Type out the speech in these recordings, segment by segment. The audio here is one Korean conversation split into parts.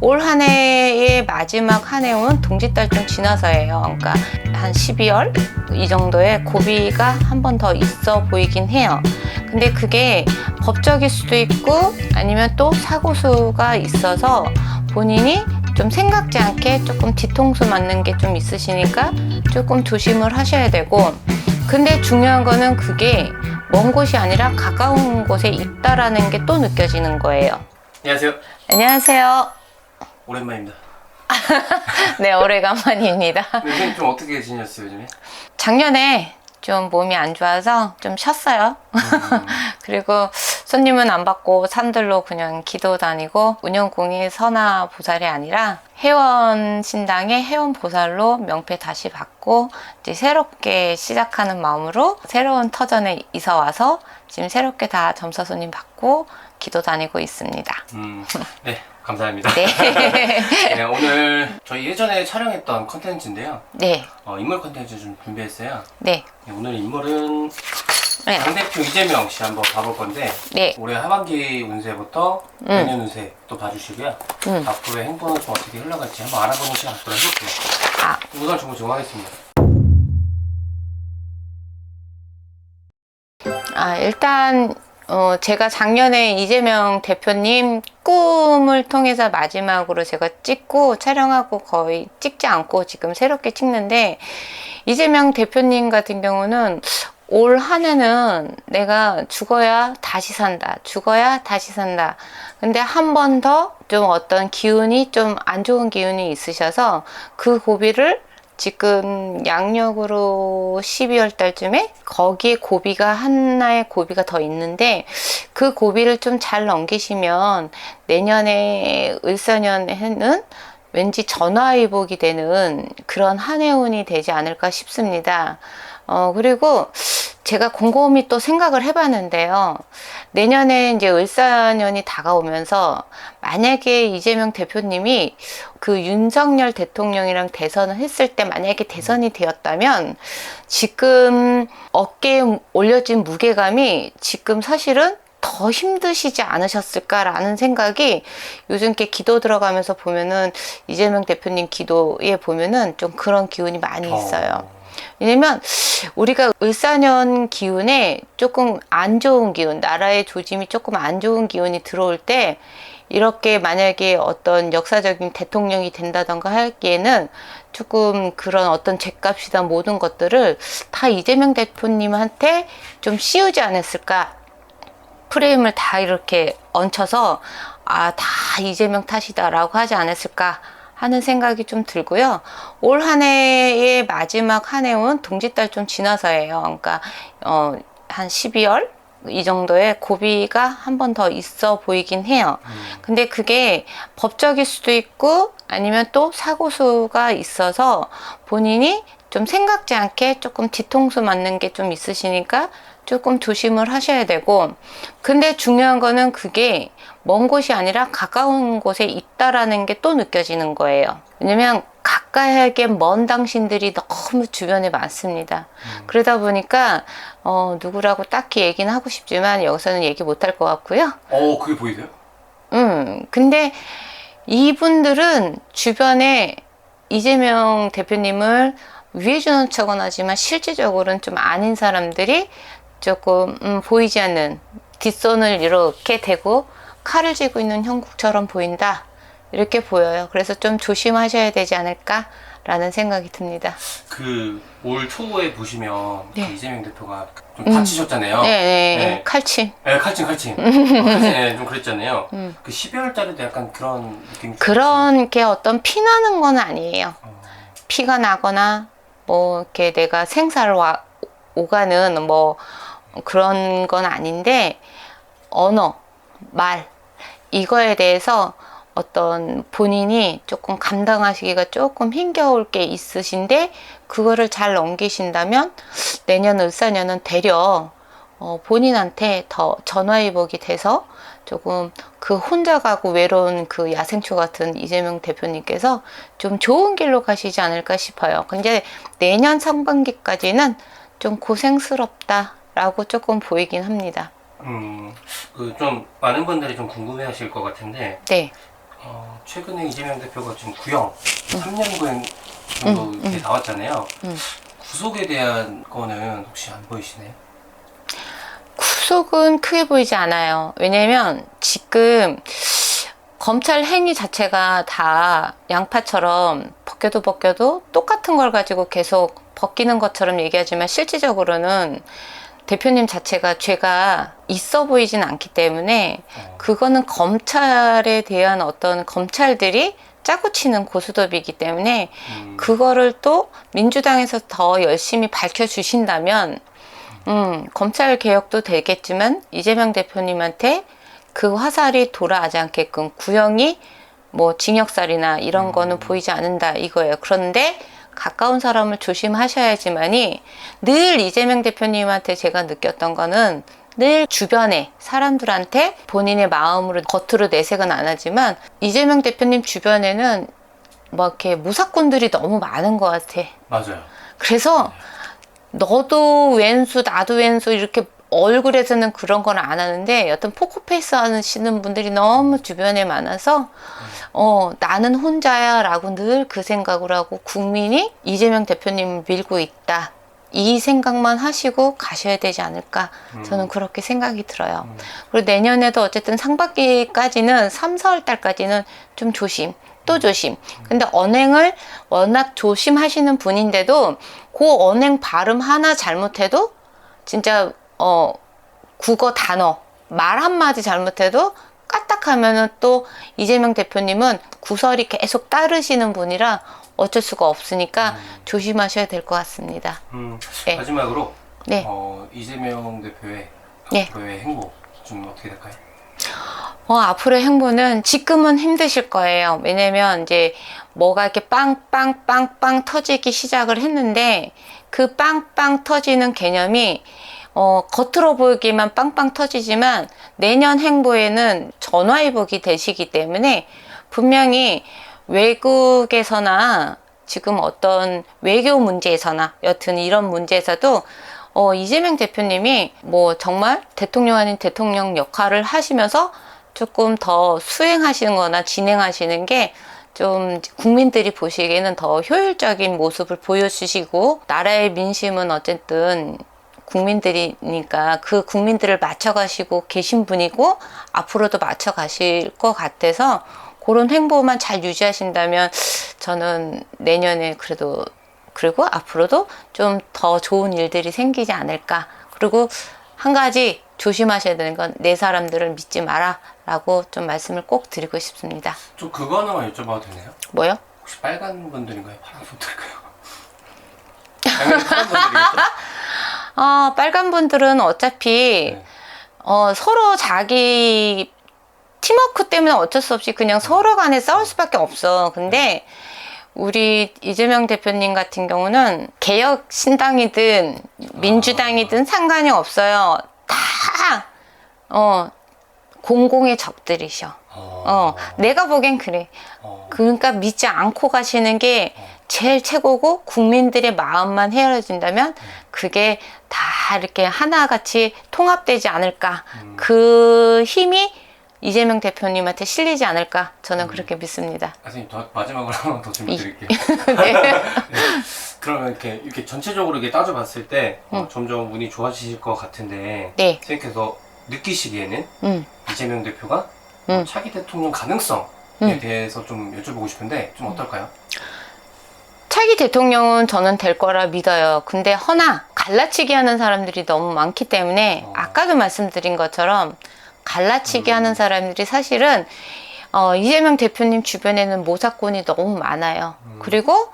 올 한 해의 마지막 한 해는 동짓달 좀 지나서예요. 그러니까 한 12월 이 정도에 고비가 한 번 더 있어 보이긴 해요. 근데 그게 법적일 수도 있고 아니면 또 사고수가 있어서 본인이 좀 생각지 않게 조금 뒤통수 맞는 게 좀 있으시니까 조금 조심을 하셔야 되고, 근데 중요한 거는 그게 먼 곳이 아니라 가까운 곳에 있다라는 게 또 느껴지는 거예요. 안녕하세요. 안녕하세요. 오랜만입니다. 네, 오래간만입니다. 네, 선생님 좀 어떻게 지냈어요, 요즘에? 작년에 좀 몸이 안 좋아서 좀 쉬었어요. 그리고 손님은 안 받고 산들로 그냥 기도 다니고, 운영공이 선화 보살이 아니라 회원 신당의 회원 보살로 명패 다시 받고 이제 새롭게 시작하는 마음으로 새로운 터전에 이사 와서 지금 새롭게 다 점사 손님 받고 기도 다니고 있습니다. 네, 감사합니다. 네. 네, 오늘 저희 예전에 촬영했던 컨텐츠인데요. 네. 인물 컨텐츠 좀 준비했어요. 네. 네, 오늘 인물은 네. 당대표 이재명 씨 한번 봐볼 건데, 네. 올해 하반기 운세부터 내년 운세 또 봐주시고요. 앞으로의 행보는 좀 어떻게 흘러갈지 한번 알아보는 시간 갖도록 해볼게요. 아, 우선 정보 정하겠습니다. 일단 제가 작년에 이재명 대표님 꿈을 통해서 마지막으로 제가 찍고 촬영하고 거의 찍지 않고 지금 새롭게 찍는데, 이재명 대표님 같은 경우는 올 한 해는 내가 죽어야 다시 산다, 죽어야 다시 산다. 근데 한 번 더 좀 어떤 기운이 좀 안 좋은 기운이 있으셔서 그 고비를 지금 양력으로 12월 달쯤에 거기에 고비가 하나의 고비가 더 있는데, 그 고비를 좀 잘 넘기시면 내년에 을사년에는 왠지 전화위복이 되는 그런 한 해운이 되지 않을까 싶습니다. 그리고 제가 곰곰이 또 생각을 해봤는데요. 내년에 이제 을사년이 다가오면서 만약에 이재명 대표님이 그 윤석열 대통령이랑 대선을 했을 때 만약에 대선이 되었다면 지금 어깨에 올려진 무게감이 지금 사실은 더 힘드시지 않으셨을까라는 생각이, 요즘 게 기도 들어가면서 보면은 이재명 대표님 기도에 보면은 좀 그런 기운이 많이 있어요. 왜냐면 우리가 을사년 기운에 조금 안 좋은 기운, 나라의 조짐이 조금 안 좋은 기운이 들어올 때, 이렇게 만약에 어떤 역사적인 대통령이 된다던가 하기에는 조금 그런 어떤 죗값이다 모든 것들을 다 이재명 대표님한테 좀 씌우지 않았을까. 프레임을 다 이렇게 얹혀서 다 이재명 탓이다라고 하지 않았을까 하는 생각이 좀 들고요. 올 한 해의 마지막 한 해는 동짓달 좀 지나서예요. 그러니까 한 12월 이 정도에 고비가 한 번 더 있어 보이긴 해요. 근데 그게 법적일 수도 있고 아니면 또 사고수가 있어서 본인이 좀 생각지 않게 조금 뒤통수 맞는 게 좀 있으시니까 조금 조심을 하셔야 되고, 근데 중요한 거는 그게 먼 곳이 아니라 가까운 곳에 있다라는 게 또 느껴지는 거예요. 왜냐면 가까이하게 먼 당신들이 너무 주변에 많습니다. 그러다 보니까 누구라고 딱히 얘기는 하고 싶지만 여기서는 얘기 못할 것 같고요. 그게 보이세요? 근데 이분들은 주변에 이재명 대표님을 위해 주는 척은 하지만 실질적으로는 좀 아닌 사람들이 조금 보이지 않는 뒷손을 이렇게 대고 칼을 쥐고 있는 형국처럼 보인다, 이렇게 보여요. 그래서 좀 조심하셔야 되지 않을까라는 생각이 듭니다. 올 초에 보시면 네. 그 이재명 대표가 좀 다치셨잖아요. 네. 칼침. 네, 칼침. 네, 좀 그랬잖아요. 그 12월 달에도 약간 그런 느낌이 그런 게 어떤 피나는 건 아니에요. 피가 나거나 뭐 이렇게 내가 생사를 오가는 뭐 그런 건 아닌데, 언어, 말, 이거에 대해서 어떤 본인이 조금 감당하시기가 조금 힘겨울 게 있으신데, 그거를 잘 넘기신다면 내년 을사년은 되려 본인한테 더 전화위복이 돼서 조금 그 혼자 가고 외로운 그 야생초 같은 이재명 대표님께서 좀 좋은 길로 가시지 않을까 싶어요. 근데 내년 상반기까지는 좀 고생스럽다라고 조금 보이긴 합니다. 좀 많은 분들이 좀 궁금해 하실 것 같은데, 네. 최근에 이재명 대표가 지금 구형 3년 구형 정도 이렇게 나왔잖아요. 구속에 대한 거는 혹시 안 보이시나요? 구속은 크게 보이지 않아요. 왜냐면 지금 검찰 행위 자체가 다 양파처럼 벗겨도 똑같은 걸 가지고 계속 벗기는 것처럼 얘기하지만 실질적으로는 대표님 자체가 죄가 있어 보이진 않기 때문에 그거는 검찰에 대한 어떤 검찰들이 짜고 치는 고스톱이기 때문에 그거를 또 민주당에서 더 열심히 밝혀주신다면 검찰 개혁도 되겠지만 이재명 대표님한테 그 화살이 돌아가지 않게끔 구형이 뭐 징역살이나 이런 거는 보이지 않는다 이거예요. 그런데 가까운 사람을 조심하셔야지만이 늘 이재명 대표님한테 제가 느꼈던 거는 늘 주변에 사람들한테 본인의 마음으로 겉으로 내색은 안 하지만 이재명 대표님 주변에는 막 이렇게 무사꾼들이 너무 많은 것 같아. 맞아요. 그래서 너도 왼수 나도 왼수 이렇게 얼굴에서는 그런 건 안 하는데 여튼 포커페이스 하시는 분들이 너무 주변에 많아서 나는 혼자야 라고 늘 그 생각을 하고 국민이 이재명 대표님을 밀고 있다 이 생각만 하시고 가셔야 되지 않을까 저는 그렇게 생각이 들어요. 그리고 내년에도 어쨌든 상반기까지는 3, 4월 달까지는 좀 조심 또 조심. 근데 언행을 워낙 조심하시는 분인데도 그 언행 발음 하나 잘못해도 진짜 국어 단어 말 한마디 잘못해도 까딱하면은 또 이재명 대표님은 구설이 계속 따르시는 분이라 어쩔 수가 없으니까 조심하셔야 될 것 같습니다. 네. 마지막으로 네. 이재명 대표의 네. 앞으로의 행보 좀 어떻게 될까요? 앞으로의 행보는 지금은 힘드실 거예요. 왜냐면 이제 뭐가 이렇게 빵빵빵빵 터지기 시작을 했는데 그 빵빵 터지는 개념이 겉으로 보이기만 빵빵 터지지만 내년 행보에는 전화위복이 되시기 때문에 분명히 외국에서나 지금 어떤 외교 문제에서나 여튼 이런 문제에서도 이재명 대표님이 뭐 정말 대통령 아닌 대통령 역할을 하시면서 조금 더 수행하시는 거나 진행하시는 게 좀 국민들이 보시기에는 더 효율적인 모습을 보여주시고 나라의 민심은 어쨌든 국민들이니까 그 국민들을 맞춰가시고 계신 분이고 앞으로도 맞춰가실 것 같아서 그런 행보만 잘 유지하신다면 저는 내년에 그리고 앞으로도 좀 더 좋은 일들이 생기지 않을까. 그리고 한 가지 조심하셔야 되는 건 내 사람들을 믿지 마라 라고 좀 말씀을 꼭 드리고 싶습니다. 좀 그거 하나만 여쭤봐도 되나요? 뭐요? 혹시 빨간 분들인가요? 파란 분들인가요? 당연히 파란 분들이겠죠? 빨간 분들은 어차피 서로 자기 팀워크 때문에 어쩔 수 없이 그냥 서로 간에 싸울 수밖에 없어. 근데 우리 이재명 대표님 같은 경우는 개혁 신당이든 민주당이든 상관이 없어요. 다 공공의 적들이셔. 내가 보기엔 그래. 그러니까 믿지 않고 가시는 게 제일 최고고 국민들의 마음만 헤아려진다면 그게 다 이렇게 하나같이 통합되지 않을까. 그 힘이 이재명 대표님한테 실리지 않을까 저는 그렇게 믿습니다. 선생님 마지막으로 하나 더 질문 드릴게요. 네. 네. 그러면 이렇게 전체적으로 이렇게 따져봤을 때 점점 운이 좋아지실 것 같은데 네. 선생님께서 느끼시기에는 이재명 대표가 차기 대통령 가능성에 대해서 좀 여쭤보고 싶은데 좀 어떨까요? 차기 대통령은 저는 될 거라 믿어요. 근데 허나 갈라치기 하는 사람들이 너무 많기 때문에 아까도 말씀드린 것처럼 갈라치기 하는 사람들이 사실은 이재명 대표님 주변에는 모사꾼이 너무 많아요. 그리고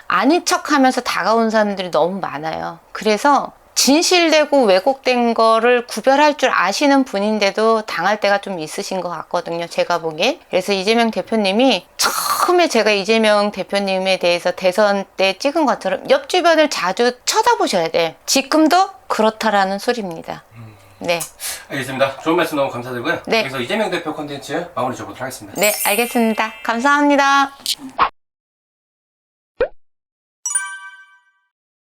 아닌 척하면서 다가온 사람들이 너무 많아요. 그래서 진실되고 왜곡된 거를 구별할 줄 아시는 분인데도 당할 때가 좀 있으신 것 같거든요. 제가 보기엔. 그래서 이재명 대표님이 처음에 제가 이재명 대표님에 대해서 대선 때 찍은 것처럼 옆 주변을 자주 쳐다보셔야 돼. 지금도 그렇다라는 소리입니다. 네. 알겠습니다. 좋은 말씀 너무 감사드리고요. 네. 여기서 이재명 대표 콘텐츠 마무리 줘보도록 하겠습니다. 네, 알겠습니다. 감사합니다.